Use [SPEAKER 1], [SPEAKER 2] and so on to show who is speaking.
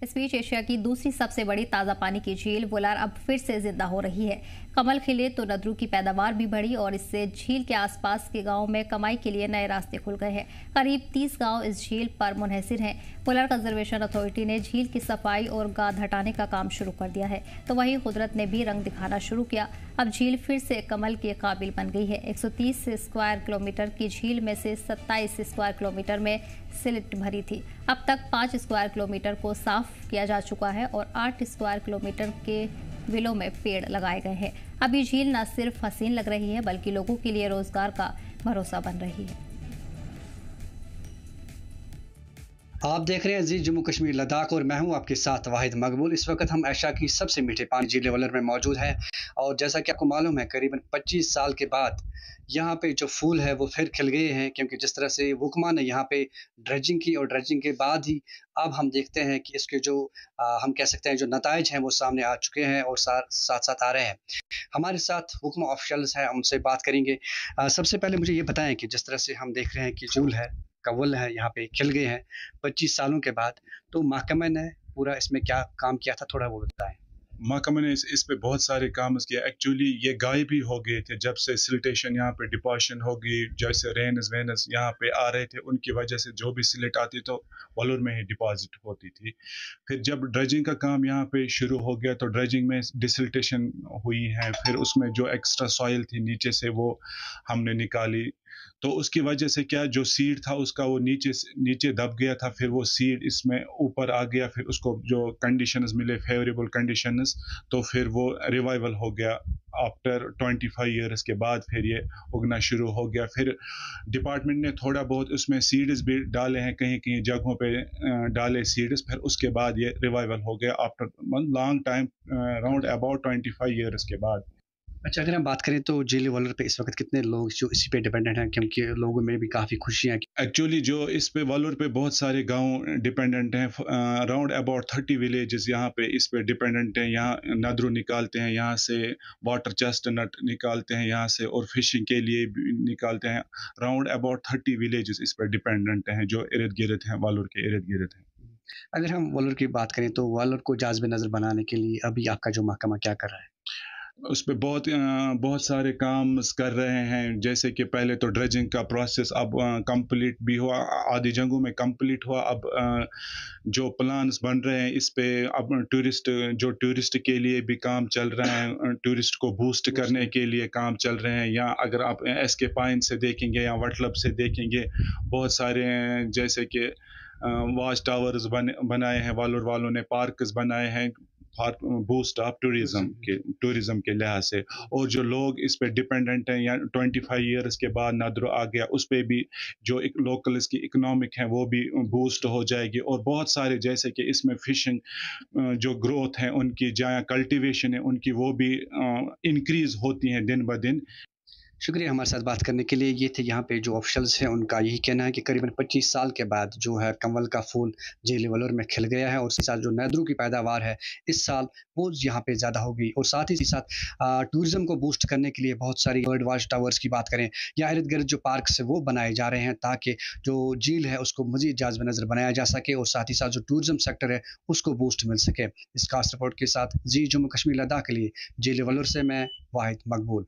[SPEAKER 1] इस बीच एशिया की दूसरी सबसे बड़ी ताज़ा पानी की झील वुलर अब फिर से जिंदा हो रही है। कमल खिले तो नदरू की पैदावार भी बढ़ी और इससे झील के आसपास के गांवों में कमाई के लिए नए रास्ते खुल गए हैं। करीब 30 गांव इस झील पर मुनहसिर हैं। वुलर कंजर्वेशन अथॉरिटी ने झील की सफाई और गाद हटाने का काम शुरू कर दिया है, तो वहीं कुदरत ने भी रंग दिखाना शुरू किया। अब झील फिर से कमल के काबिल बन गई है। 130 स्क्वायर किलोमीटर की झील में से 27 स्क्वायर किलोमीटर में सिल्ट भरी थी। अब तक 5 स्क्वायर किलोमीटर को साफ किया जा चुका है और 8 स्क्वायर किलोमीटर के विलों में पेड़ लगाए गए हैं। अब ये झील न सिर्फ हसीन लग रही है बल्कि लोगों के लिए रोजगार का भरोसा बन रही है।
[SPEAKER 2] आप देख रहे हैं जी जम्मू कश्मीर लद्दाख और मैं हूं आपके साथ वाहिद मकबूल। इस वक्त हम एशिया की सबसे मीठे पानी झील वुलर में मौजूद हैं और जैसा कि आपको मालूम है करीबन 25 साल के बाद यहाँ पे जो फूल है वो फिर खिल गए हैं, क्योंकि जिस तरह से हुक्मा ने यहाँ पे ड्रेजिंग की और ड्रेजिंग के बाद ही अब हम देखते हैं कि इसके जो हम कह सकते हैं जो नताइज हैं वो सामने आ चुके हैं और साथ साथ आ रहे हैं। हमारे साथ हुक्मा ऑफिशियल्स हैं, उनसे बात करेंगे। सबसे पहले मुझे ये बताएं कि जिस तरह से हम देख रहे हैं कि फूल है कवल है यहाँ पे खिल गए हैं 25 सालों के बाद, तो महकमे ने पूरा इसमें क्या काम किया था, थोड़ा वो बताएं।
[SPEAKER 3] महकमे ने इस पे बहुत सारे काम किया। एक्चुअली ये गायब ही हो गए थे जब से सिल्टेशन यहाँ पे डिपोजिशन होगी, जैसे रेनस वेनस यहाँ पे आ रहे थे उनकी वजह से जो भी सिलेट आती तो वुलर में ही डिपॉजिट होती थी। फिर जब ड्रेजिंग का काम यहाँ पे शुरू हो गया तो ड्रेजिंग में डिसिल्टेशन हुई है, फिर उसमें जो एक्स्ट्रा सॉइल थी नीचे से वो हमने निकाली, तो उसकी वजह से क्या जो सीड था उसका वो नीचे दब गया था, फिर वो सीड इसमें ऊपर आ गया, फिर उसको जो कंडीशंस मिले फेवरेबल कंडीशंस तो फिर वो रिवाइवल हो गया। आफ्टर 25 ईयर्स के बाद फिर ये उगना शुरू हो गया। फिर डिपार्टमेंट ने थोड़ा बहुत उसमें सीड्स भी डाले हैं, कहीं कहीं जगहों पे डाले सीड्स, फिर उसके बाद ये रिवाइवल हो गया after long time, around about 25 years के बाद।
[SPEAKER 2] अच्छा, अगर हम बात करें तो झील वुलर पे इस वक्त कितने लोग जो इसी पे डिपेंडेंट हैं, क्योंकि लोगों में भी काफ़ी खुशियाँ हैं।
[SPEAKER 3] एक्चुअली जो इस पे वुलर पे बहुत सारे गांव डिपेंडेंट हैं, अराउंड अबाउट 30 विलेजेस यहाँ पे इस पे डिपेंडेंट हैं। यहाँ नदरू निकालते हैं, यहाँ से वाटर चेस्टनट निकालते हैं यहाँ से, और फिशिंग के लिए भी निकालते हैं। अराउंड अबाउट 30 विलेजेस इस पे डिपेंडेंट हैं जो इर्द गिर्द हैं, वुलर के इर्द गिर्द हैं।
[SPEAKER 2] अगर हम वुलर की बात करें तो वुलर को जाज़ब नज़र बनाने के लिए अभी आपका जो महकमा क्या कर रहा है?
[SPEAKER 3] उस पर बहुत सारे काम कर रहे हैं, जैसे कि पहले तो ड्रेजिंग का प्रोसेस अब कंप्लीट भी हुआ, आधी जगहों में कंप्लीट हुआ। अब जो प्लान्स बन रहे हैं इस पे अब टूरिस्ट के लिए भी काम चल रहा है, टूरिस्ट को बूस्ट करने के लिए काम चल रहे हैं। या अगर आप एसके पाइन से देखेंगे या वटलब से देखेंगे, बहुत सारे जैसे कि वाच टावर्स बनाए हैं, वुलर वालों ने पार्क्स बनाए हैं बूस्ट ऑफ टूरिज्म के लिहाज से। और जो लोग इस पे डिपेंडेंट हैं या 25 ईयर्स के बाद नदरू आ गया, उस पे भी जो लोकल्स की इकोनॉमिक है वो भी बूस्ट हो जाएगी। और बहुत सारे जैसे कि इसमें फिशिंग जो ग्रोथ है उनकी, जहाँ कल्टीवेशन है उनकी, वो भी इंक्रीज होती हैं दिन ब दिन।
[SPEAKER 2] शुक्रिया हमारे साथ बात करने के लिए। ये थे यहाँ पे जो ऑफिशियल्स हैं, उनका यही कहना है कि करीबन 25 साल के बाद जो है कमल का फूल झील वुलर में खिल गया है और इस साल जो नदरू की पैदावार है इस साल वो यहाँ पे ज़्यादा होगी। और साथ ही साथ टूरिज़्म को बूस्ट करने के लिए बहुत सारी बर्ड वॉच टावर्स की बात करें या इर्द गिर्द जो पार्क है वो बनाए जा रहे हैं ताकि जो झील है उसको मज़ीद जाज़ब नज़र बनाया जा सके और साथ ही साथ जो टूरिज़्म सेक्टर है उसको बूस्ट मिल सके। इस खास रिपोर्ट के साथ जी जम्मू कश्मीर लद्दाख के लिए झील वुलर से मैं वाहिद मकबूल।